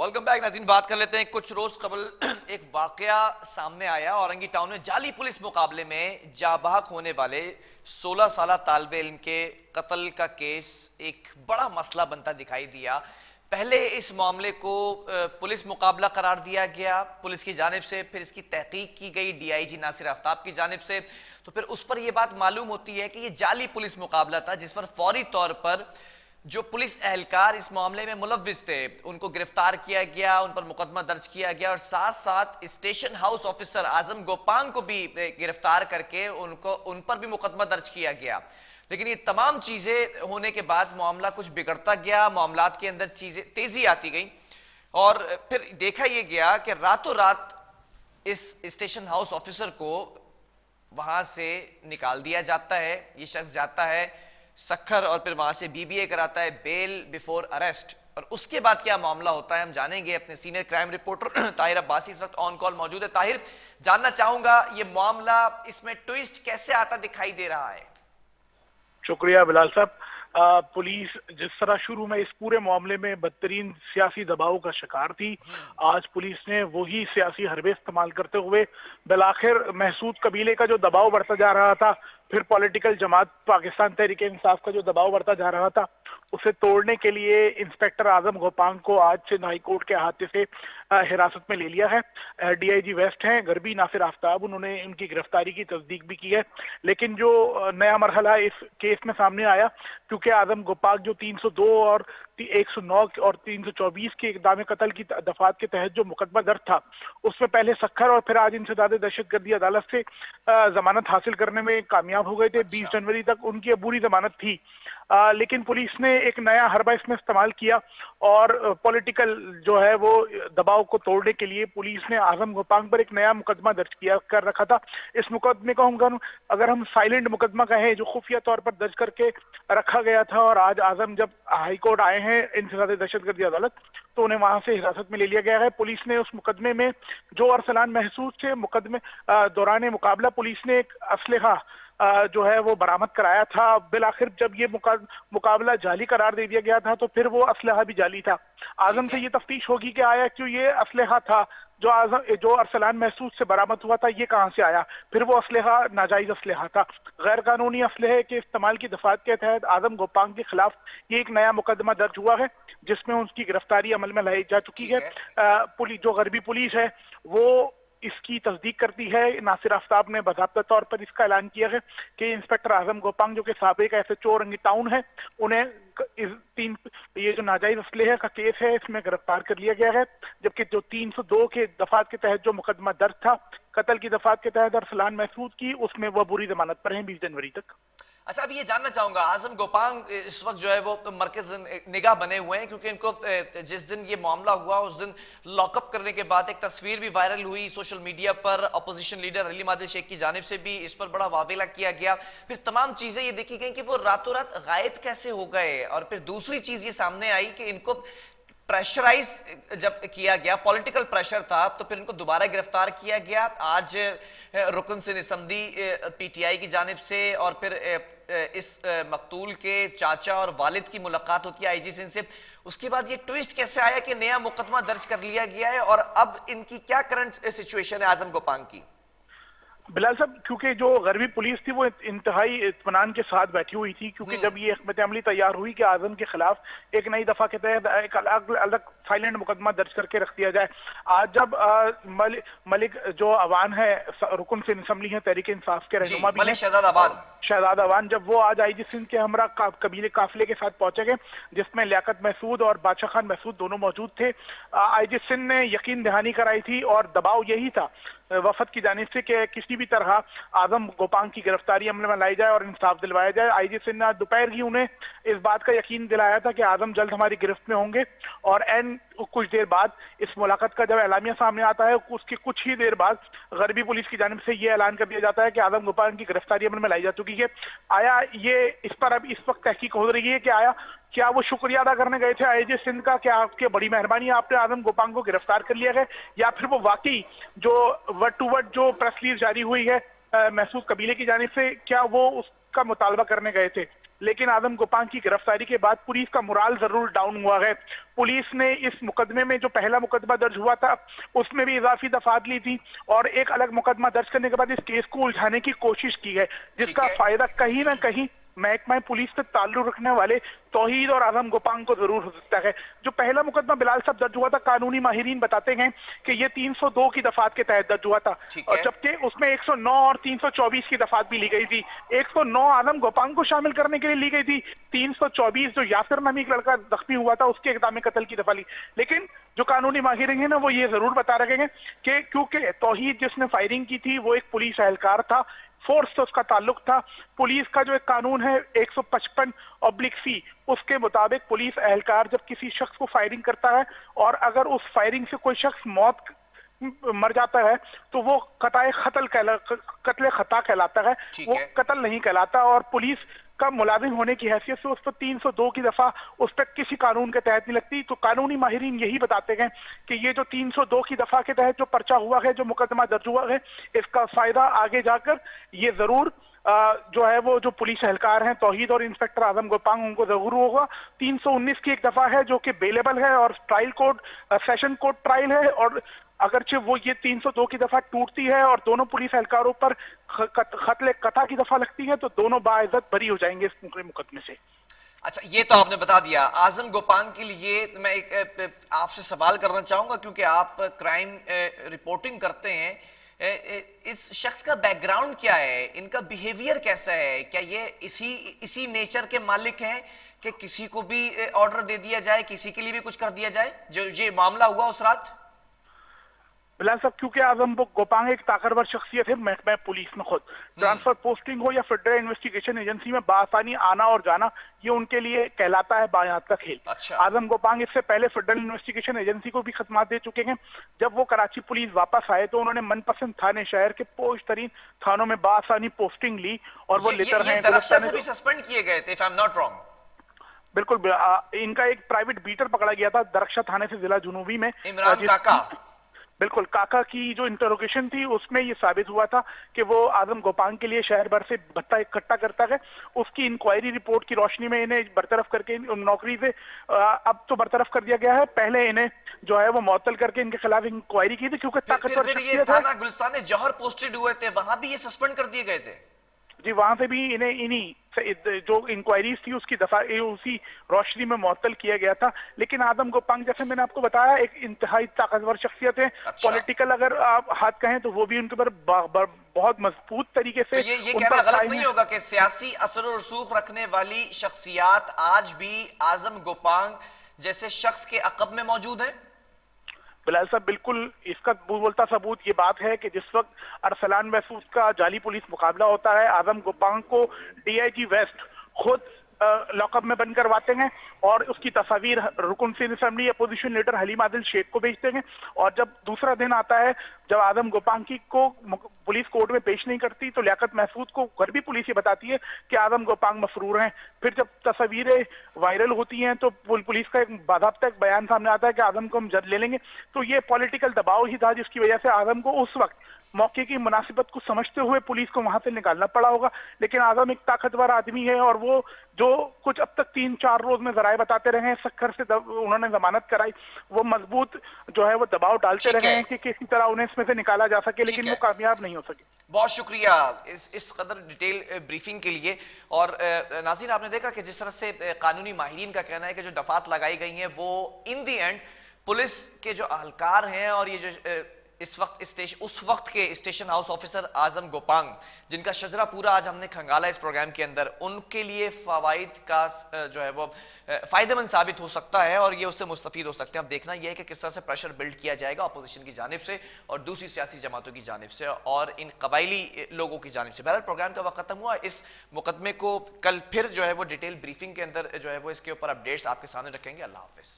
Welcome back नाज़रीन। बात कर लेते हैं। कुछ रोज कबल एक वाकया सामने आया। औरंगी टाउन में जाली पुलिस मुकाबले में जाबाक होने वाले 16 साल तालिबे इल्म के कत्ल का केस एक बड़ा मसला बनता दिखाई दिया। पहले इस मामले को पुलिस मुकाबला करार दिया गया पुलिस की जानिब से, फिर इसकी तहकीक की गई डीआईजी नासिर आफ्ताब की जानिब से। तो फिर उस पर यह बात मालूम होती है कि यह जाली पुलिस मुकाबला था, जिस पर फौरी तौर पर जो पुलिस एहलकार इस मामले में मुलव्विस थे उनको गिरफ्तार किया गया, उन पर मुकदमा दर्ज किया गया और साथ साथ स्टेशन हाउस ऑफिसर आजम गोपांग को भी गिरफ्तार करके उन पर भी मुकदमा दर्ज किया गया। लेकिन ये तमाम चीजें होने के बाद मामला कुछ बिगड़ता गया, मामलात के अंदर चीजें तेजी आती गई और फिर देखा यह गया कि रातों रात इस स्टेशन हाउस ऑफिसर को वहां से निकाल दिया जाता है। ये शख्स जाता है सखर और फिर वहां से बीबीए कराता है, बेल बिफोर अरेस्ट। और उसके बाद क्या मामला होता है हम जानेंगे। अपने senior crime reporter Tahir Abbasi इस वक्त ऑन कॉल मौजूद है। ताहिर, जानना चाहूंगा ये मामला, इसमें ट्विस्ट कैसे आता दिखाई दे रहा है? शुक्रिया बिलाल साहब। पुलिस जिस तरह शुरू में इस पूरे मामले में बदतरीन सियासी दबाव का शिकार थी, आज पुलिस ने वही सियासी हरबे इस्तेमाल करते हुए बिलाखिर महसूद कबीले का जो दबाव बढ़ता जा रहा था, फिर पॉलिटिकल जमात पाकिस्तान तहरीक इंसाफ का जो दबाव बढ़ता जा रहा था, उसे तोड़ने के लिए इंस्पेक्टर आजम गोपांग को आज सिंध हाई कोर्ट के अहाते से हिरासत में ले लिया है। डीआईजी वेस्ट हैं गरबी नासिर आफ्ताब, उन्होंने उनकी गिरफ्तारी की तस्दीक भी की है। लेकिन जो नया मरहला इस केस में सामने आया, क्योंकि आजम गोपांग जो 302 और 109 और 324 के इक़दाम कत्ल की दफात के तहत जो मुकदमा दर्ज था, उसमें पहले सखर और फिर आज इंसदाद दहशतगर्दी अदालत से जमानत हासिल करने में कामयाब हो गए थे। 20 जनवरी तक उनकी अबूरी जमानत थी। लेकिन पुलिस ने एक नया हरबा इसमें इस्तेमाल किया और पॉलिटिकल जो है वो दबाव को तोड़ने के लिए पुलिस ने आजम गोपांग पर एक नया मुकदमा दर्ज किया कर रखा था। इस मुकदमे को अगर हम साइलेंट मुकदमा कहें, जो खुफिया तौर पर दर्ज करके रखा गया था, और आज आजम जब हाई कोर्ट आए हैं इंसदाद दहशतगर्दी अदालत, तो उन्हें वहां से हिरासत में ले लिया गया है। पुलिस ने उस मुकदमे में जो अरसलान महसूस थे, मुकदमे दौरान मुकाबला पुलिस ने एक असलहा जो है वो बरामद कराया था। बिलाखिर जब ये मुकाबला जाली करार दे दिया गया था, तो फिर वो असलहा भी जाली था। आजम से ये तफ्तीश होगी कि आया क्यों ये असलहा था जो अरसलान महसूस से बरामद हुआ था, ये कहां से आया। फिर वो असलहा नाजायज असलहा था। गैर कानूनी असलहे के इस्तेमाल की दफात के तहत आजम गोपांग के खिलाफ ये एक नया मुकदमा दर्ज हुआ है, जिसमें उसकी गिरफ्तारी अमल में लाई जा चुकी है। पुलिस जो गरबी पुलिस है वो इसकी तस्दीक करती है। नासिर आफ्ताब ने बाकायदा तौर पर इसका ऐलान किया है कि इंस्पेक्टर आजम गोपांग जो कि साबिक एसएचओ औरंगी टाउन है, उन्हें ये जो नाजायज असलहे का केस है इसमें गिरफ्तार कर लिया गया है। जबकि जो 302 के दफात के तहत जो मुकदमा दर्ज था कत्ल की दफात के तहत अरसलान महसूद की, उसमें वह बुरी जमानत पर है 20 जनवरी तक। अच्छा, अभी ये जानना चाहूंगा, आजम गोपांग इस वक्त जो है वो मरकज निगाह बने हुए हैं, क्योंकि इनको जिस दिन ये मामला हुआ उस दिन लॉकअप करने के बाद एक तस्वीर भी वायरल हुई सोशल मीडिया पर। अपोजिशन लीडर अली मादिल शेख की जानिब से भी इस पर बड़ा वावेला किया गया। फिर तमाम चीजें ये देखी गई कि वो रातों रात गायब कैसे हो गए। और फिर दूसरी चीज ये सामने आई कि इनको प्रेशराइज जब किया गया, पॉलिटिकल प्रेशर था, तो फिर इनको दोबारा गिरफ्तार किया गया। आज रुकन से निसमदी पीटीआई की जानिब से और फिर इस मकतूल के चाचा और वालिद की मुलाकात होती है आईजी सिंध से। उसके बाद ये ट्विस्ट कैसे आया कि नया मुकदमा दर्ज कर लिया गया है और अब इनकी क्या करंट सिचुएशन है आजम गोपांग की? बिलाल साहब, क्योंकि जो गरबी पुलिस थी वो इंतहाई इत्मीनान के साथ बैठी हुई थी, क्योंकि जब ये हिकमत अमली तैयार हुई कि आजम के खिलाफ एक नई दफा के तहत एक अलग अलग साइलेंट मुकदमा दर्ज करके रख दिया जाए। आज जब मलिक जो अवान है, रुकन से असम्बली है तहरीक इंसाफ के रहनुमा भी शहजाद अवान, जब वो आज आईजी सिंध के हमरा कबीले काफिले के साथ पहुंचे गए, जिसमें लियाकत महसूद और बादशाह खान महसूद दोनों मौजूद थे, आईजी सिंध ने यकीन दहानी कराई थी और दबाव यही था वफद की जानिब से कि किसी भी तरह आजम गोपांग की गिरफ्तारी अमल में लाई जाए और इंसाफ दिलवाया जाए। आईजी सिंध ने आज दोपहर ही उन्हें इस बात का यकीन दिलाया था कि आजम जल्द हमारी गिरफ्त में होंगे। और एन कुछ देर बाद इस मुलाकात का जब एलामिया सामने आता है, उसके कुछ ही देर बाद गरबी पुलिस की जानिब से यह ऐलान कर दिया जाता है कि आजम गोपांग की गिरफ्तारी अमल में लाई जा चुकी है। आया ये इस पर अब इस वक्त तहकीक हो रही है कि आया क्या वो शुक्रिया अदा करने गए थे आईजी सिंध का, क्या आपकी बड़ी मेहरबानी आपने आजम गोपांग को गिरफ्तार कर लिया है, या फिर वो वाकई जो वर्ड टू वर्ड जो प्रेस रिलीज जारी हुई है महसूद कबीले की जानिब से, क्या वो उसका मुतालबा करने गए थे। लेकिन आजम गोपांग की गिरफ्तारी के बाद पुलिस का मोराल जरूर डाउन हुआ है। पुलिस ने इस मुकदमे में जो पहला मुकदमा दर्ज हुआ था उसमें भी इजाफी दफात ली थी और एक अलग मुकदमा दर्ज करने के बाद इस केस को उलझाने की कोशिश की है, ठीक जिसका है। फायदा कहीं ना कहीं महकमा पुलिस से ताल्लुक रखने वाले तौहीद और आजम गोपांग को जरूर हो सकता है। जो पहला मुकदमा बिलाल साहब दर्ज हुआ था, कानूनी माहिरीन बताते हैं कि ये 302 की दफात के तहत दर्ज हुआ था ठीक और है। जबकि उसमें 109 और 324 की दफात भी ली गई थी। 109 आजम गोपांग को शामिल करने के लिए ली गई थी, 324 जो यासिर नामी एक लड़का जख्मी हुआ था उसके इक़दाम कत्ल की दफा ली। लेकिन जो कानूनी माहिरीन है ना वो ये जरूर बता रहे हैं कि क्योंकि तौहीद जिसने फायरिंग की थी वो एक पुलिस एहलकार था, फोर्स से उसका ताल्लुक था। पुलिस का जो एक कानून है 155/C उसके मुताबिक पुलिस एहलकार जब किसी शख्स को फायरिंग करता है और अगर उस फायरिंग से कोई शख्स मर जाता है तो वो कत्ल खता कहलाता है, ठीक वो है। कत्ल नहीं कहलाता। और पुलिस का मुलाजिम होने की हैसियत से उस पर 302 की दफा उस पर किसी कानून के तहत नहीं लगती। तो कानूनी माहिरीन यही बताते हैं कि ये जो 302 की दफा के तहत जो पर्चा हुआ है, जो मुकदमा दर्ज हुआ है, इसका फायदा आगे जाकर ये जरूर जो है वो जो पुलिस एहलकार हैं तौहीद और इंस्पेक्टर आजम गोपांग उनको जरूर होगा। 319 की एक दफा है जो कि बेलेबल है और trial court session court trial है और अगरचे वो ये 302 की दफा टूटती है और दोनों पुलिस एहलकारों पर कत्ले कता की दफा लगती है तो दोनों बाइज्जत बरी हो जाएंगे इस मुकदमे से। अच्छा, ये तो आपने बता दिया। आजम गोपांग के लिए मैं एक आपसे सवाल करना चाहूंगा क्योंकि आप क्राइम रिपोर्टिंग करते हैं। इस शख्स का बैकग्राउंड क्या है, इनका बिहेवियर कैसा है? क्या ये इसी नेचर के मालिक हैं कि किसी को भी ऑर्डर दे दिया जाए, किसी के लिए भी कुछ कर दिया जाए, जो ये मामला हुआ उस रात? बिलाल साहब, क्योंकि आजम गोपांग एक ताकतवर शख्सियत है महकमा पुलिस में, खुद ट्रांसफर पोस्टिंग हो या फेडरल इन्वेस्टिगेशन एजेंसी में बासानी आना और जाना ये उनके लिए कहलाता है बायात का खेल। अच्छा। आजम गोपांग इससे पहले फेडरल इन्वेस्टिगेशन एजेंसी को भी खदमात दे चुके हैं। जब वो कराची पुलिस वापस आए तो उन्होंने मनपसंद थाने शहर के पोश तरीन थानों में बासानी पोस्टिंग ली और वो लेटर हैं दरख्शा से भी सस्पेंड किए गए थे, if I am not wrong. बिल्कुल, इनका एक प्राइवेट बीटर पकड़ा गया था दरख्शा थाने से जिला जुनूबी में, इमरान काका। बिल्कुल, काका की जो इंटरोगेशन थी उसमें ये साबित हुआ था कि वो आजम गोपांग के लिए शहर भर से भत्ता इकट्ठा करता है। उसकी इंक्वायरी रिपोर्ट की रोशनी में इन्हें बरतरफ करके नौकरी से अब तो बरतरफ कर दिया गया है। पहले इन्हें जो है वो मुअत्तल करके इनके खिलाफ इंक्वायरी की थी क्योंकि ताकतवर शख्सियत है। थाना गुलस्तान जौहर पोस्टेड हुए थे, वहां भी ये सस्पेंड कर दिए गए थे। जी, वहां से भी इन्हें इन्हीं जो इंक्वायरीज थी उसकी दफा उसी रोशनी में मुअत्तल किया गया था। लेकिन आजम गोपांग जैसे मैंने आपको बताया एक इंतहाई ताकतवर शख्सियत है। अच्छा। पॉलिटिकल अगर आप हाथ कहें तो वो भी उनके ऊपर बहुत मजबूत तरीके से तो ये कहना गलत नहीं होगा कि सियासी असर और रसूख रखने वाली शख्सियात आज भी आजम गोपांग जैसे शख्स के अकब में मौजूद है? बिलाल साहब, बिल्कुल इसका बोलता सबूत ये बात है कि जिस वक्त अरसलान महसूस का जाली पुलिस मुकाबला होता है, आजम गोपांग को डीआईजी वेस्ट खुद लॉकअप में बंद करवाते हैं और उसकी तस्वीर रुकन Sindh assembly opposition leader Haleem Adil Sheikh को भेजते हैं। और जब दूसरा दिन आता है जब आजम गोपांग को पुलिस कोर्ट में पेश नहीं करती तो लियाकत महसूद को घर भी पुलिस ये बताती है कि आजम गोपांग मफरूर हैं। फिर जब तस्वीरें वायरल होती हैं तो पुलिस का एक बाकायदा एक बयान सामने आता है कि आजम को हम जल्द ले लेंगे। तो ये पॉलिटिकल दबाव ही था जिसकी वजह से आजम को उस वक्त मौके की मुनासिबत को समझते हुए पुलिस को वहां से निकालना पड़ा होगा। लेकिन आजम एक ताकतवर आदमी है और वो जो कुछ अब तक 3-4 रोज में जराए बताते रहे हैं, सक्खर से उन्होंने जमानत कराई, वो मजबूत जो है वो दबाव डालते रहे हैं कि किसी तरह उन्हें इसमें से निकाला जा सके, लेकिन वो कामयाब नहीं हो सके। बहुत शुक्रिया इस कदर डिटेल ब्रीफिंग के लिए। और नाज़रीन, आपने देखा कि जिस तरह से कानूनी माहिरीन का कहना है कि जो दफात लगाई गई हैं वो इन दी एंड पुलिस के जो अहलकार हैं और ये जो इस वक्त उस वक्त के स्टेशन हाउस ऑफिसर आजम गोपांग जिनका शजरा पूरा आज हमने खंगाला इस प्रोग्राम के अंदर, उनके लिए फवाइद का जो है वो फायदेमंद साबित हो सकता है और ये उससे मुस्तफीद हो सकते हैं। अब देखना यह है कि किस तरह से प्रेशर बिल्ड किया जाएगा अपोजिशन की जानिब से और दूसरी सियासी जमातों की जानिब से और इन कबायली लोगों की जानिब से। बहरहाल प्रोग्राम का वक्त खत्म हुआ। इस मुकदमे को कल फिर जो है वो डिटेल ब्रीफिंग के अंदर जो है वो इसके ऊपर अपडेट्स आपके सामने रखेंगे। अल्लाह हाफिज।